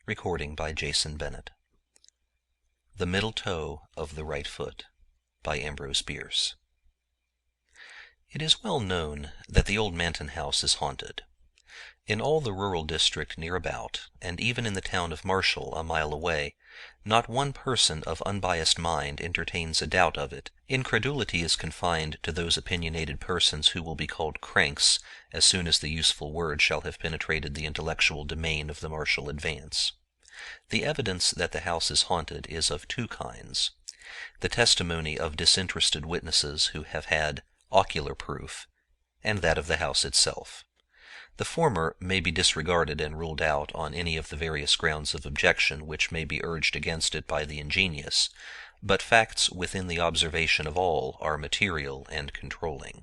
Recording by Jason Bennett. The Middle Toe of the Right Foot by Ambrose Bierce. It is well known that the old Manton house is haunted. In all the rural district near about, and even in the town of Marshall a mile away, not one person of unbiased mind entertains a doubt of it. Incredulity is confined to those opinionated persons who will be called cranks as soon as the useful word shall have penetrated the intellectual domain of the Marshall advance. The evidence that the house is haunted is of two kinds: the testimony of disinterested witnesses who have had ocular proof, and that of the house itself. The former may be disregarded and ruled out on any of the various grounds of objection which may be urged against it by the ingenious, but facts within the observation of all are material and controlling.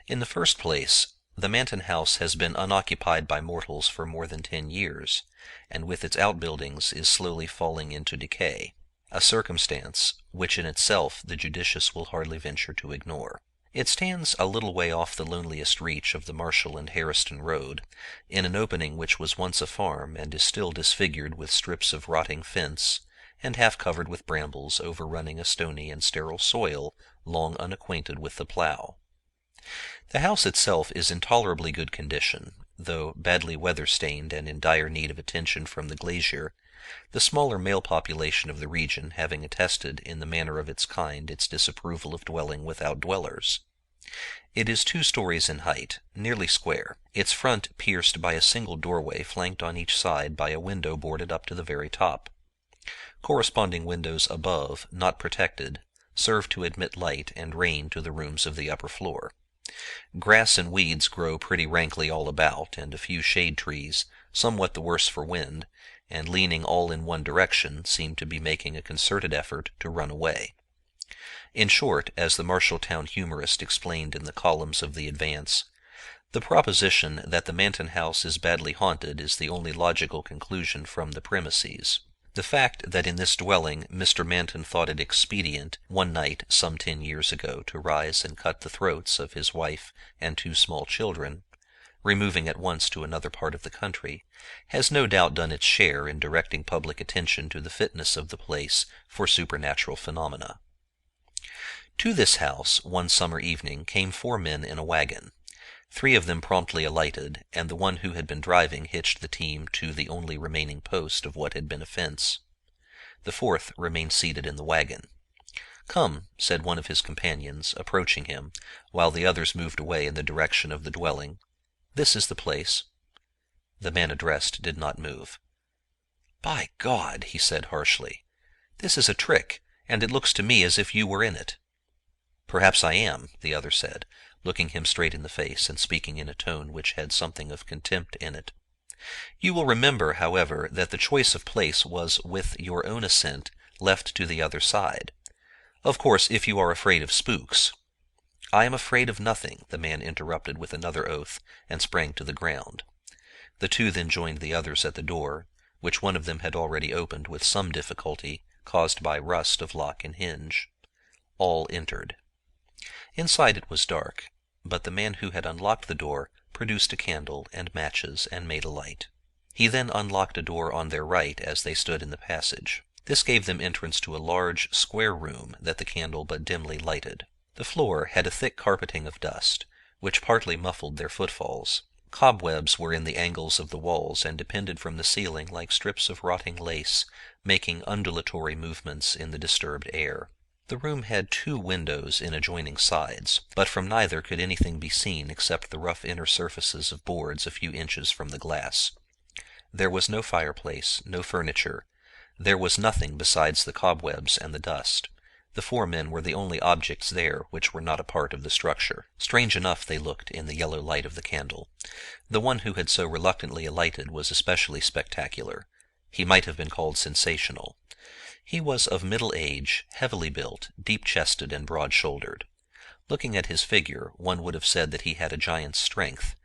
In the first place, the Manton house has been unoccupied by mortals for more than 10 years, and with its outbuildings is slowly falling into decay, a circumstance which in itself the judicious will hardly venture to ignore. It stands a little way off the loneliest reach of the Marshall and Harriston road, in an opening which was once a farm and is still disfigured with strips of rotting fence, and half covered with brambles overrunning a stony and sterile soil long unacquainted with the plough. The house itself is in tolerably good condition, though badly weather-stained and in dire need of attention from the glazier, the smaller male population of the region having attested in the manner of its kind its disapproval of dwelling without dwellers. It is 2 stories in height, nearly square, its front pierced by a single doorway flanked on each side by a window boarded up to the very top. Corresponding windows above, not protected, serve to admit light and rain to the rooms of the upper floor. Grass and weeds grow pretty rankly all about, and a few shade trees, somewhat the worse for wind, and leaning all in one direction, seem to be making a concerted effort to run away. In short, as the Marshalltown humorist explained in the columns of the Advance, the proposition that the Manton house is badly haunted is the only logical conclusion from the premises. The fact that in this dwelling Mr. Manton thought it expedient one night some 10 years ago to rise and cut the throats of his wife and 2 small children, removing at once to another part of the country, has no doubt done its share in directing public attention to the fitness of the place for supernatural phenomena. To this house, one summer evening, came 4 men in a wagon. 3 of them promptly alighted, and the one who had been driving hitched the team to the only remaining post of what had been a fence. The 4th remained seated in the wagon. "Come," said one of his companions, approaching him, while the others moved away in the direction of the dwelling. "This is the place." The man addressed did not move. "By God," he said harshly, "this is a trick, and it looks to me as if you were in it." "Perhaps I am," the other said, looking him straight in the face and speaking in a tone which had something of contempt in it. "You will remember, however, that the choice of place was, with your own assent, left to the other side. Of course, if you are afraid of spooks—" "I am afraid of nothing," the man interrupted with another oath, and sprang to the ground. The 2 then joined the others at the door, which one of them had already opened with some difficulty, caused by rust of lock and hinge. All entered. Inside it was dark, but the man who had unlocked the door produced a candle and matches and made a light. He then unlocked a door on their right as they stood in the passage. This gave them entrance to a large, square room that the candle but dimly lighted. The floor had a thick carpeting of dust, which partly muffled their footfalls. Cobwebs were in the angles of the walls and depended from the ceiling like strips of rotting lace, making undulatory movements in the disturbed air. The room had 2 windows in adjoining sides, but from neither could anything be seen except the rough inner surfaces of boards a few inches from the glass. There was no fireplace, no furniture. There was nothing besides the cobwebs and the dust. The 4 men were the only objects there which were not a part of the structure. Strange enough they looked in the yellow light of the candle. The one who had so reluctantly alighted was especially spectacular. He might have been called sensational. He was of middle age, heavily built, deep-chested and broad-shouldered. Looking at his figure, one would have said that he had a giant's strength;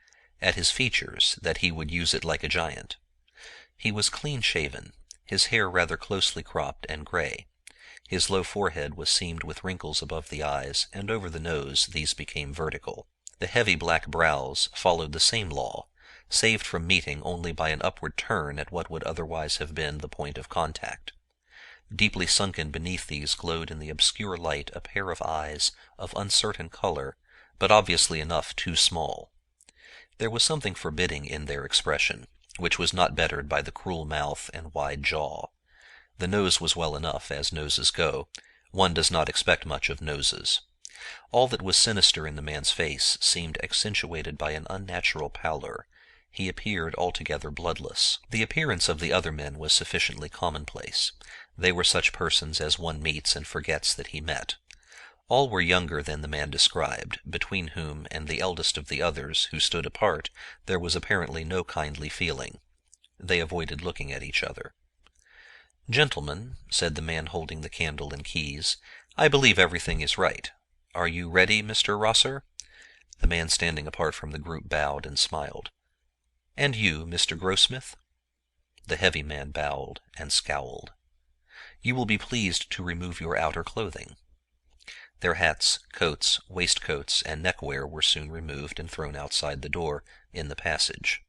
at his features, that he would use it like a giant. He was clean-shaven, his hair rather closely cropped and gray. His low forehead was seamed with wrinkles above the eyes, and over the nose these became vertical. The heavy black brows followed the same law, saved from meeting only by an upward turn at what would otherwise have been the point of contact. Deeply sunken beneath these glowed in the obscure light a pair of eyes of uncertain color, but obviously enough too small. There was something forbidding in their expression, which was not bettered by the cruel mouth and wide jaw. The nose was well enough, as noses go. One does not expect much of noses. All that was sinister in the man's face seemed accentuated by an unnatural pallor. He appeared altogether bloodless. The appearance of the other men was sufficiently commonplace. They were such persons as one meets and forgets that he met. All were younger than the man described, between whom and the eldest of the others, who stood apart, there was apparently no kindly feeling. They avoided looking at each other. "Gentlemen," said the man holding the candle and keys, "I believe everything is right. Are you ready, Mr. Rosser?" The man standing apart from the group bowed and smiled. "And you, Mr. Grossmith?" The heavy man bowed and scowled. "You will be pleased to remove your outer clothing." Their hats, coats, waistcoats, and neckwear were soon removed and thrown outside the door in the passage.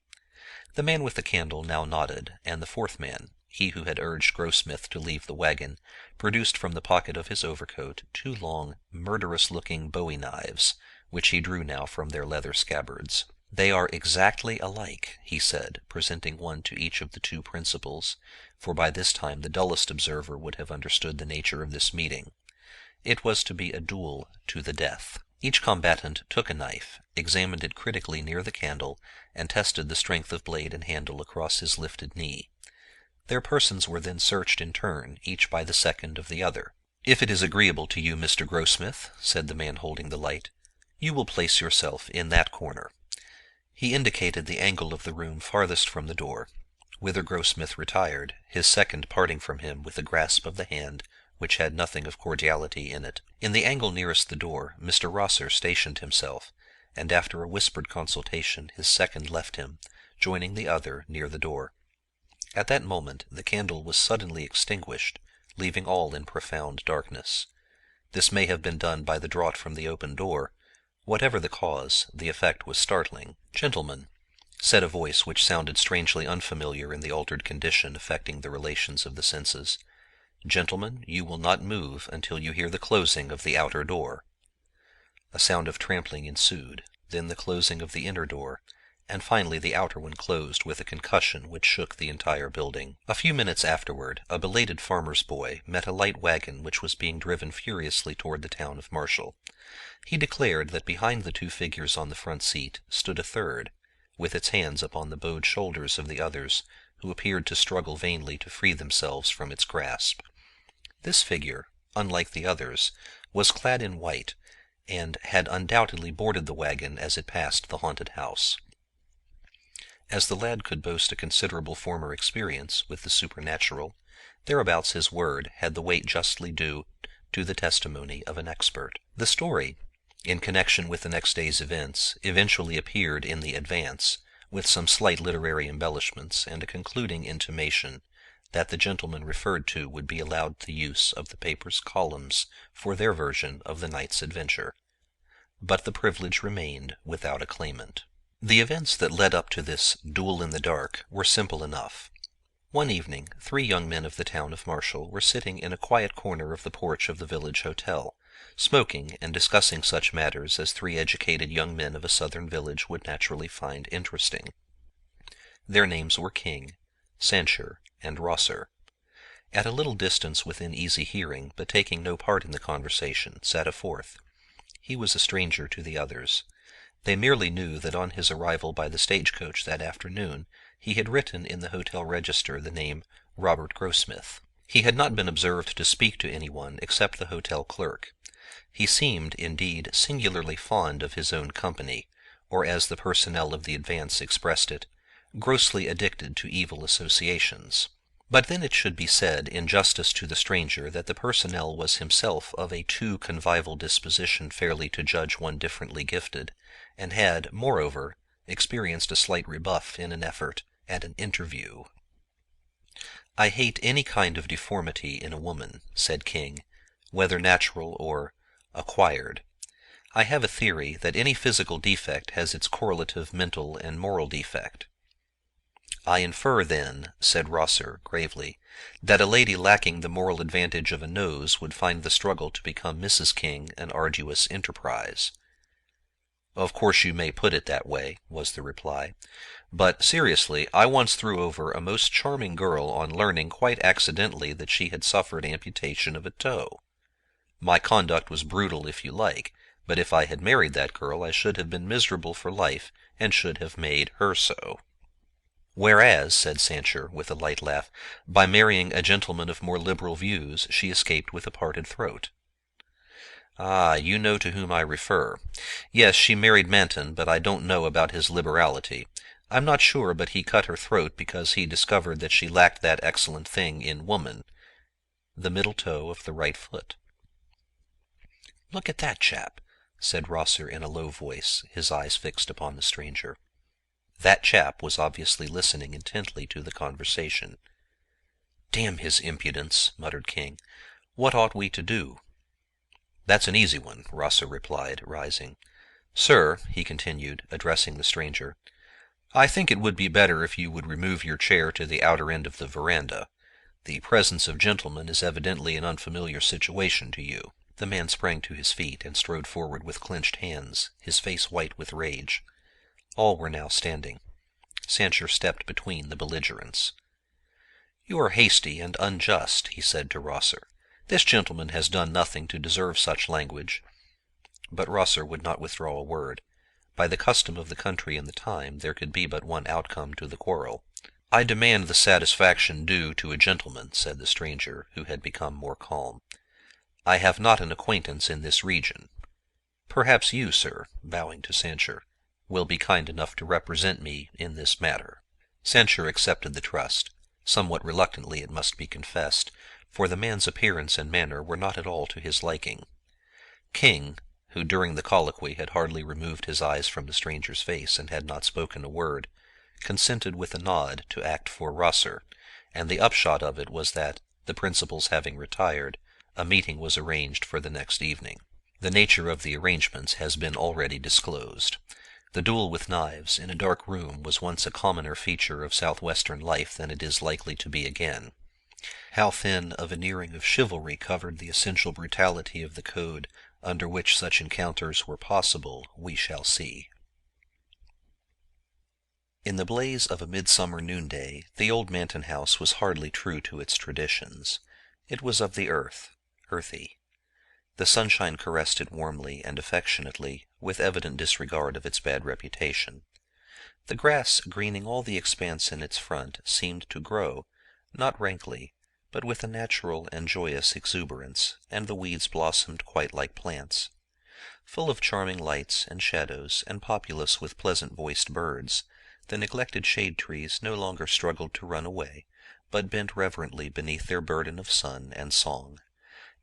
The man with the candle now nodded, and the fourth man, he who had urged Grossmith to leave the wagon, produced from the pocket of his overcoat 2 long, murderous-looking bowie knives, which he drew now from their leather scabbards. "They are exactly alike," he said, presenting one to each of the 2 principals, for by this time the dullest observer would have understood the nature of this meeting. It was to be a duel to the death. Each combatant took a knife, examined it critically near the candle, and tested the strength of blade and handle across his lifted knee. Their persons were then searched in turn, each by the second of the other. "If it is agreeable to you, Mr. Grossmith," said the man holding the light, "you will place yourself in that corner." He indicated the angle of the room farthest from the door, whither Grossmith retired, his second parting from him with a grasp of the hand which had nothing of cordiality in it. In the angle nearest the door, Mr. Rosser stationed himself, and after a whispered consultation his second left him, joining the other near the door. At that moment the candle was suddenly extinguished, leaving all in profound darkness. This may have been done by the draught from the open door. Whatever the cause, the effect was startling. "Gentlemen," said a voice which sounded strangely unfamiliar in the altered condition affecting the relations of the senses, "gentlemen, you will not move until you hear the closing of the outer door." A sound of trampling ensued, then the closing of the inner door, and finally the outer one closed with a concussion which shook the entire building. A few minutes afterward, a belated farmer's boy met a light wagon which was being driven furiously toward the town of Marshall. He declared that behind the 2 figures on the front seat stood a third, with its hands upon the bowed shoulders of the others, who appeared to struggle vainly to free themselves from its grasp. This figure, unlike the others, was clad in white, and had undoubtedly boarded the wagon as it passed the haunted house. As the lad could boast a considerable former experience with the supernatural, thereabouts his word had the weight justly due to the testimony of an expert. The story, in connection with the next day's events, eventually appeared in the Advance, with some slight literary embellishments and a concluding intimation that the gentleman referred to would be allowed the use of the paper's columns for their version of the night's adventure. But the privilege remained without a claimant. The events that led up to this duel in the dark were simple enough. One evening 3 young men of the town of Marshall were sitting in a quiet corner of the porch of the village hotel, smoking and discussing such matters as 3 educated young men of a southern village would naturally find interesting. Their names were King, Sancher, and Rosser. At a little distance within easy hearing, but taking no part in the conversation, sat a fourth. He was a stranger to the others. They merely knew that on his arrival by the stagecoach that afternoon he had written in the hotel register the name Robert Grossmith. He had not been observed to speak to anyone except the hotel clerk. He seemed, indeed, singularly fond of his own company, or as the personnel of the Advance expressed it, grossly addicted to evil associations. But then it should be said, in justice to the stranger, that the personnel was himself of a too convivial disposition fairly to judge one differently gifted, and had, moreover, experienced a slight rebuff in an effort at an interview. "I hate any kind of deformity in a woman," said King, "whether natural or acquired. I have a theory that any physical defect has its correlative mental and moral defect. "I infer, then," said Rosser, gravely, "that a lady lacking the moral advantage of a nose would find the struggle to become Mrs. King an arduous enterprise." "Of course you may put it that way," was the reply. "But, seriously, I once threw over a most charming girl on learning quite accidentally that she had suffered amputation of a toe. My conduct was brutal if you like, but if I had married that girl I should have been miserable for life, and should have made her so." "Whereas," said Sancher, with a light laugh, "by marrying a gentleman of more liberal views she escaped with a parted throat." "Ah, you know to whom I refer. Yes, she married Manton, but I don't know about his liberality. I'm not sure but he cut her throat because he discovered that she lacked that excellent thing in woman, the middle toe of the right foot." "Look at that chap," said Rosser in a low voice, his eyes fixed upon the stranger. That chap was obviously listening intently to the conversation. "Damn his impudence," muttered King. "What ought we to do?" "That's an easy one," Rosser replied, rising. "Sir," he continued, addressing the stranger, "I think it would be better if you would remove your chair to the outer end of the veranda. The presence of gentlemen is evidently an unfamiliar situation to you." The man sprang to his feet and strode forward with clenched hands, his face white with rage. All were now standing. Sancher stepped between the belligerents. "You are hasty and unjust," he said to Rosser. "This gentleman has done nothing to deserve such language." But Rosser would not withdraw a word. By the custom of the country and the time there could be but one outcome to the quarrel. "I demand the satisfaction due to a gentleman," said the stranger, who had become more calm. "I have not an acquaintance in this region. Perhaps you, sir," bowing to Sancher, "will be kind enough to represent me in this matter." Sancher accepted the trust, somewhat reluctantly it must be confessed, for the man's appearance and manner were not at all to his liking. King, who during the colloquy had hardly removed his eyes from the stranger's face and had not spoken a word, consented with a nod to act for Rosser, and the upshot of it was that, the principals having retired, a meeting was arranged for the next evening. The nature of the arrangements has been already disclosed. The duel with knives in a dark room was once a commoner feature of southwestern life than it is likely to be again. How thin a veneering of chivalry covered the essential brutality of the code under which such encounters were possible, we shall see. In the blaze of a midsummer noonday, the old Manton house was hardly true to its traditions. It was of the earth, earthy. The sunshine caressed it warmly and affectionately, with evident disregard of its bad reputation. The grass greening all the expanse in its front seemed to grow, not rankly, but with a natural and joyous exuberance, and the weeds blossomed quite like plants. Full of charming lights and shadows, and populous with pleasant-voiced birds, the neglected shade-trees no longer struggled to run away, but bent reverently beneath their burden of sun and song.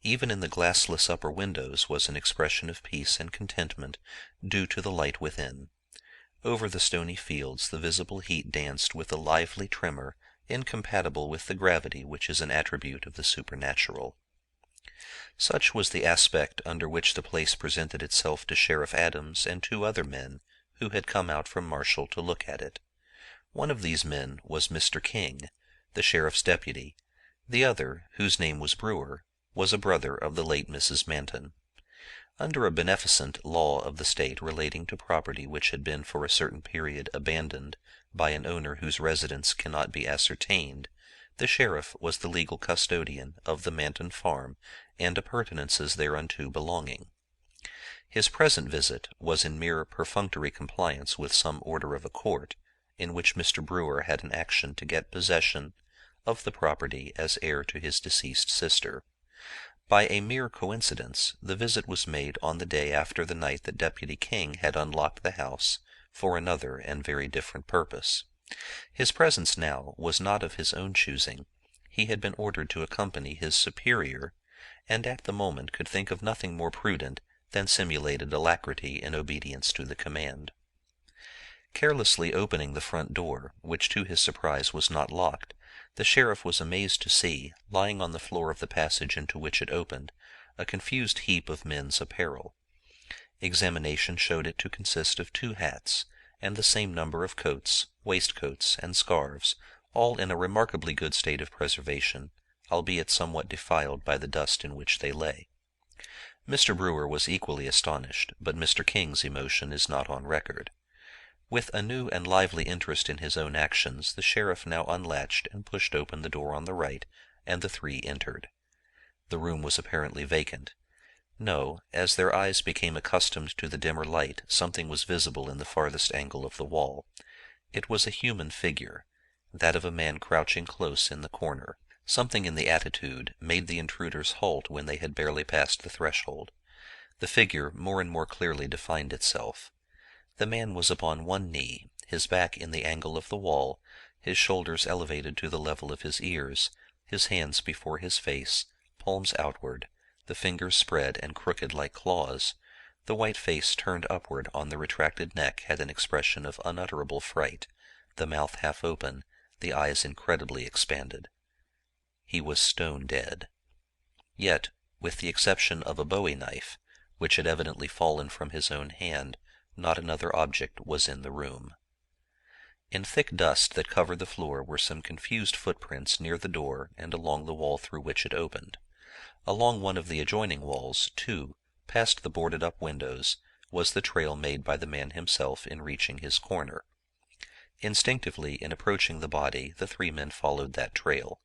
Even in the glassless upper windows was an expression of peace and contentment due to the light within. Over the stony fields the visible heat danced with a lively tremor incompatible with the gravity which is an attribute of the supernatural. Such was the aspect under which the place presented itself to Sheriff Adams and two other men who had come out from Marshall to look at it. One of these men was Mr. King, the sheriff's deputy. The other, whose name was Brewer, was a brother of the late Mrs. Manton. Under a beneficent law of the state relating to property which had been for a certain period abandoned by an owner whose residence cannot be ascertained, the sheriff was the legal custodian of the Manton farm and appurtenances thereunto belonging. His present visit was in mere perfunctory compliance with some order of a court, in which Mr. Brewer had an action to get possession of the property as heir to his deceased sister. By a mere coincidence, the visit was made on the day after the night that Deputy King had unlocked the house for another and very different purpose. His presence now was not of his own choosing. He had been ordered to accompany his superior, and at the moment could think of nothing more prudent than simulated alacrity in obedience to the command. Carelessly opening the front door, which to his surprise was not locked, the sheriff was amazed to see, lying on the floor of the passage into which it opened, a confused heap of men's apparel. Examination showed it to consist of 2 hats, and the same number of coats, waistcoats, and scarves, all in a remarkably good state of preservation, albeit somewhat defiled by the dust in which they lay. Mr. Brewer was equally astonished, but Mr. King's emotion is not on record. With a new and lively interest in his own actions, the sheriff now unlatched and pushed open the door on the right, and the three entered. The room was apparently vacant. No, as their eyes became accustomed to the dimmer light, something was visible in the farthest angle of the wall. It was a human figure, that of a man crouching close in the corner. Something in the attitude made the intruders halt when they had barely passed the threshold. The figure more and more clearly defined itself. The man was upon one knee, his back in the angle of the wall, his shoulders elevated to the level of his ears, his hands before his face, palms outward, the fingers spread and crooked like claws. The white face turned upward on the retracted neck had an expression of unutterable fright, the mouth half open, the eyes incredibly expanded. He was stone dead. Yet, with the exception of a bowie knife, which had evidently fallen from his own hand, not another object was in the room. In thick dust that covered the floor were some confused footprints near the door and along the wall through which it opened. Along one of the adjoining walls, too, past the boarded-up windows, was the trail made by the man himself in reaching his corner. Instinctively, in approaching the body, the three men followed that trail.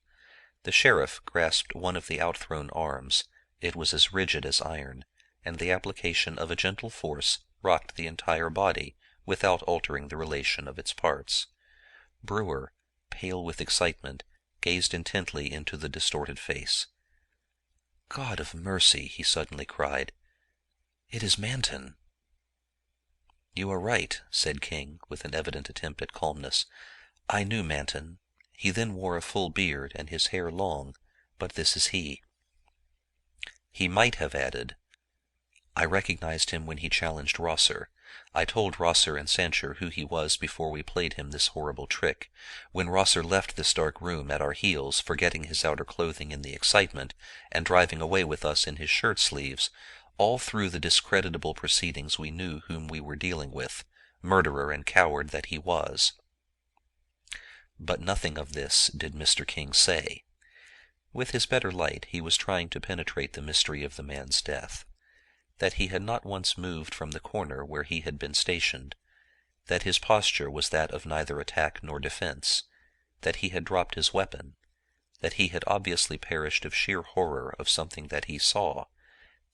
The sheriff grasped one of the outthrown arms. It was as rigid as iron, and the application of a gentle force rocked the entire body without altering the relation of its parts. Brewer, pale with excitement, gazed intently into the distorted face. "God of mercy!" he suddenly cried. "It is Manton." "You are right," said King, with an evident attempt at calmness. "I knew Manton. He then wore a full beard, and his hair long, but this is he." He might have added, "I recognized him when he challenged Rosser. I told Rosser and Sancher who he was before we played him this horrible trick. When Rosser left this dark room at our heels, forgetting his outer clothing in the excitement, and driving away with us in his shirt-sleeves, all through the discreditable proceedings we knew whom we were dealing with, murderer and coward that he was." But nothing of this did Mr. King say. With his better light he was trying to penetrate the mystery of the man's death. That he had not once moved from the corner where he had been stationed, that his posture was that of neither attack nor defense, that he had dropped his weapon, that he had obviously perished of sheer horror of something that he saw,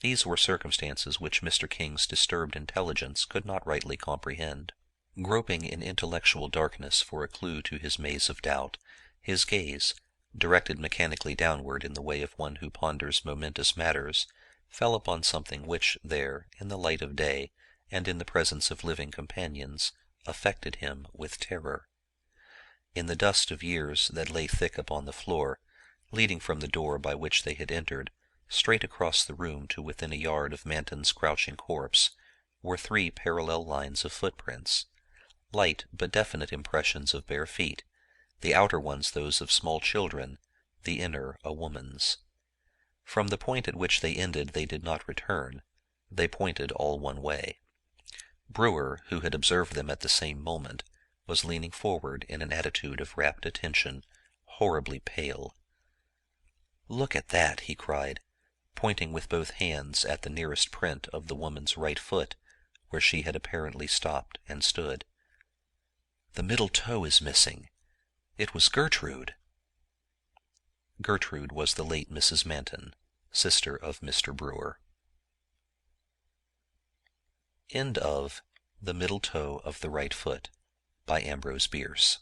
these were circumstances which Mr. King's disturbed intelligence could not rightly comprehend. Groping in intellectual darkness for a clue to his maze of doubt, his gaze, directed mechanically downward in the way of one who ponders momentous matters, fell upon something which there, in the light of day, and in the presence of living companions, affected him with terror. In the dust of years that lay thick upon the floor, leading from the door by which they had entered, straight across the room to within a yard of Manton's crouching corpse, were three parallel lines of footprints, light but definite impressions of bare feet, the outer ones those of small children, the inner a woman's. From the point at which they ended they did not return. They pointed all one way. Brewer, who had observed them at the same moment, was leaning forward in an attitude of rapt attention, horribly pale. "Look at that!" he cried, pointing with both hands at the nearest print of the woman's right foot, where she had apparently stopped and stood. "The middle toe is missing. It was Gertrude." Gertrude was the late Mrs. Manton, sister of Mr. Brewer. End of The Middle Toe of the Right Foot by Ambrose Bierce.